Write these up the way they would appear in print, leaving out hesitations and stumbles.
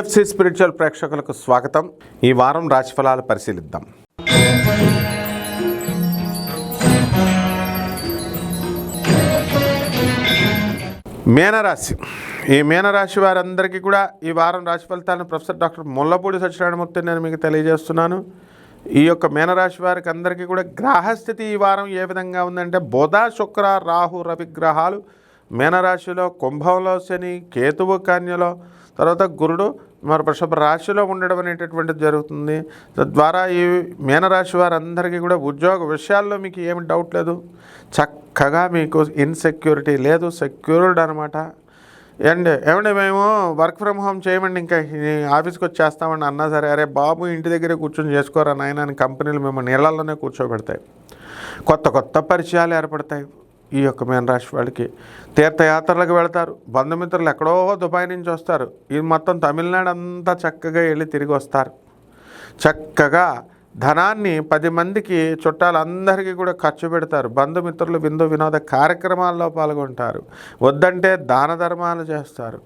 NFC spiritual ప్రేక్షకులకు స్వాగతం. ఈ వారం రాశిఫలాలు పరిశీలిద్దాం. మేనరాశి. ఈ మేనరాశి వారందరికీ కూడా ఈ వారం రాశి ఫలితాలను ప్రొఫెసర్ డాక్టర్ ముల్లపూడి సత్యనారాయణమూర్తి నేను మీకు తెలియజేస్తున్నాను. ఈ యొక్క మేనరాశి వారికి అందరికీ కూడా గ్రహస్థితి ఈ వారం ఏ విధంగా ఉందంటే, బుధ శుక్ర రాహు రవి గ్రహాలు మేనరాశిలో, కుంభంలో శని, కేతువు కన్యలో, తర్వాత గురుడు మరి వృషభ రాశిలో ఉండడం అనేటటువంటిది జరుగుతుంది. తద్వారా ఈ మేనరాశి వారందరికీ కూడా ఉద్యోగ విషయాల్లో మీకు ఏమి డౌట్ లేదు, చక్కగా మీకు ఇన్సెక్యూరిటీ లేదు, సెక్యూర్డ్ అనమాట. ఏమండి మేము వర్క్ ఫ్రమ్ హోమ్ చేయమండి, ఇంకా ఆఫీస్కి వచ్చేస్తామండి అన్నా సరే, అరే బాబు ఇంటి దగ్గరే కూర్చొని చేసుకోరా నాయన అని కంపెనీలు మేము నీళ్ళల్లోనే కూర్చోబెడతాయి. కొత్త కొత్త పరిచయాలు ఏర్పడతాయి. ఈ యొక్క మేనరాశి వాళ్ళకి తీర్థయాత్రలకు వెళతారు. బంధుమిత్రులు ఎక్కడో దుబాయ్ నుంచి వస్తారు. ఇది మొత్తం తమిళనాడు అంతా చక్కగా వెళ్ళి తిరిగి వస్తారు. చక్కగా ధనాన్ని 10 మందికి చుట్టాలందరికీ కూడా ఖర్చు పెడతారు. బంధుమిత్రులు విందు వినోద కార్యక్రమాల్లో పాల్గొంటారు. వద్దంటే దాన ధర్మాలు చేస్తారు.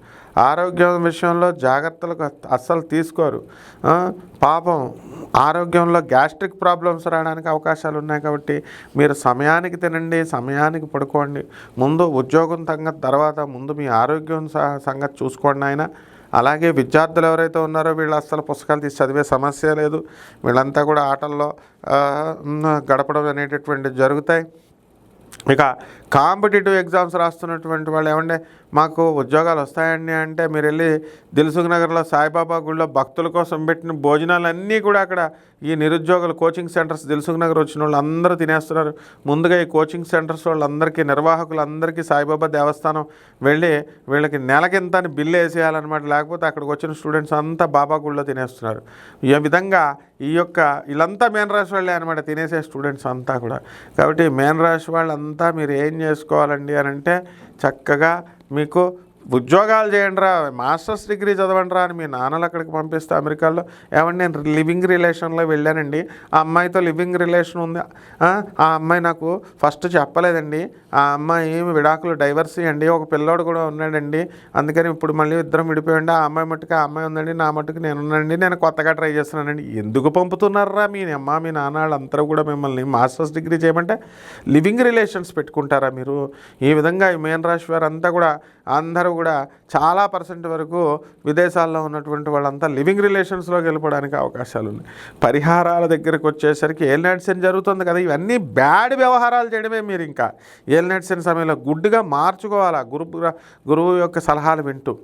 ఆరోగ్యం విషయంలో జాగ్రత్తలు అస్సలు తీసుకోరు. పాపం ఆరోగ్యంలో గ్యాస్ట్రిక్ ప్రాబ్లమ్స్ రావడానికి అవకాశాలు ఉన్నాయి. కాబట్టి మీరు సమయానికి తినండి, సమయానికి పడుకోండి. ముందు ఉద్యోగం సంగతి తర్వాత ముందు మీ ఆరోగ్యం సంగతి చూసుకోండి ఆయన. అలాగే విద్యార్థులు ఎవరైతే ఉన్నారో వీళ్ళు అస్సలు పుస్తకాలు తీసి చదివే సమస్య లేదు. వీళ్ళంతా కూడా ఆటల్లో గడపడం అనేటటువంటివి జరుగుతాయి. ఇక కాంపిటేటివ్ ఎగ్జామ్స్ రాస్తున్నటువంటి వాళ్ళు ఏమంటే మాకు ఉద్యోగాలు వస్తాయండి అంటే, మీరు వెళ్ళి దిల్సుఖ్ నగర్లో సాయిబాబా గుడిలో భక్తుల కోసం పెట్టిన భోజనాలన్నీ కూడా అక్కడ ఈ నిరుద్యోగులు కోచింగ్ సెంటర్స్ దిల్సుఖ్ నగర్ వచ్చిన వాళ్ళు అందరూ తినేస్తున్నారు. ముందుగా ఈ కోచింగ్ సెంటర్స్ వాళ్ళందరికీ, నిర్వాహకులందరికీ సాయిబాబా దేవస్థానం వెళ్ళి వీళ్ళకి నెలకింత అని బిల్లు వేసేయాలన్నమాట. లేకపోతే అక్కడికి వచ్చిన స్టూడెంట్స్ అంతా బాబా గుడిలో తినేస్తున్నారు. ఈ విధంగా వీళ్ళంతా మేనరాశి వాళ్ళే అనమాట, తినేసే స్టూడెంట్స్ అంతా కూడా. కాబట్టి మేనరాశి వాళ్ళంతా మీరు ఏం చేసుకోవాలండి అని అంటే, చక్కగా మీకు ఉద్యోగాలు చేయండి రా, మాస్టర్స్ డిగ్రీ చదవండి రా అని మీ నాన్నలు అక్కడికి పంపిస్తే అమెరికాలో, ఏమండి నేను లివింగ్ రిలేషన్లో వెళ్ళానండి, ఆ అమ్మాయితో లివింగ్ రిలేషన్ ఉంది, ఆ అమ్మాయి నాకు ఫస్ట్ చెప్పలేదండి, ఆ అమ్మాయి విడాకులు డైవర్స్ అండి, ఒక పిల్లోడు కూడా ఉన్నాడండి, అందుకని ఇప్పుడు మళ్ళీ ఇద్దరం విడిపోయండి, ఆ అమ్మాయి మట్టుకు ఆ అమ్మాయి ఉందండి, నా మట్టుకు నేను ఉన్నానండి, నేను కొత్తగా ట్రై చేస్తున్నానండి. ఎందుకు పంపుతున్నారా మీ అమ్మ మీ నాన్న వాళ్ళందరూ కూడా మిమ్మల్ని మాస్టర్స్ డిగ్రీ చేయమంటే? లివింగ్ రిలేషన్స్ పెట్టుకుంటారా మీరు? ఈ విధంగా ఈ మేన రాశి వారు అంతా కూడా అందరూ కూడా చాలా % వరకు విదేశాల్లో ఉన్నటువంటి వాళ్ళంతా లివింగ్ రిలేషన్స్లోకి వెళ్ళిపోవడానికి అవకాశాలు ఉన్నాయి. పరిహారాల దగ్గరికి వచ్చేసరికి ఏలినాటి శని జరుగుతుంది కదా, ఇవన్నీ బ్యాడ్ వ్యవహారాలు చేయడమే. మీరు ఇంకా ఏలినాటి శని సమయంలో గుడ్డుగా మార్చుకోవాలా, గురువు యొక్క సలహాలు వింటూ.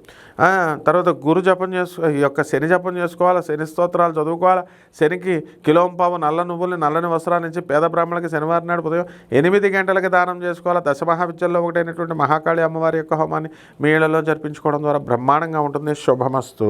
తర్వాత గురు జపం ఈ యొక్క శని జపం చేసుకోవాలా, శని స్తోత్రాలు చదువుకోవాలా. శనికి కిలోంపావు నల్ల నువ్వుల్ని నల్లని వస్త్రాన్ని ఇచ్చి పేద బ్రాహ్మణులకి శనివారం నాడు ఉదయం 8 గంటలకి దానం చేసుకోవాలా. దశమహావిద్యల్లో ఒకటైనటువంటి మహాకాళి అమ్మవారి యొక్క హోమాన్ని మీ ఇళ్లలో జరిపించుకోవడం ద్వారా బ్రహ్మాండంగా ఉంటుంది. శుభమస్తు.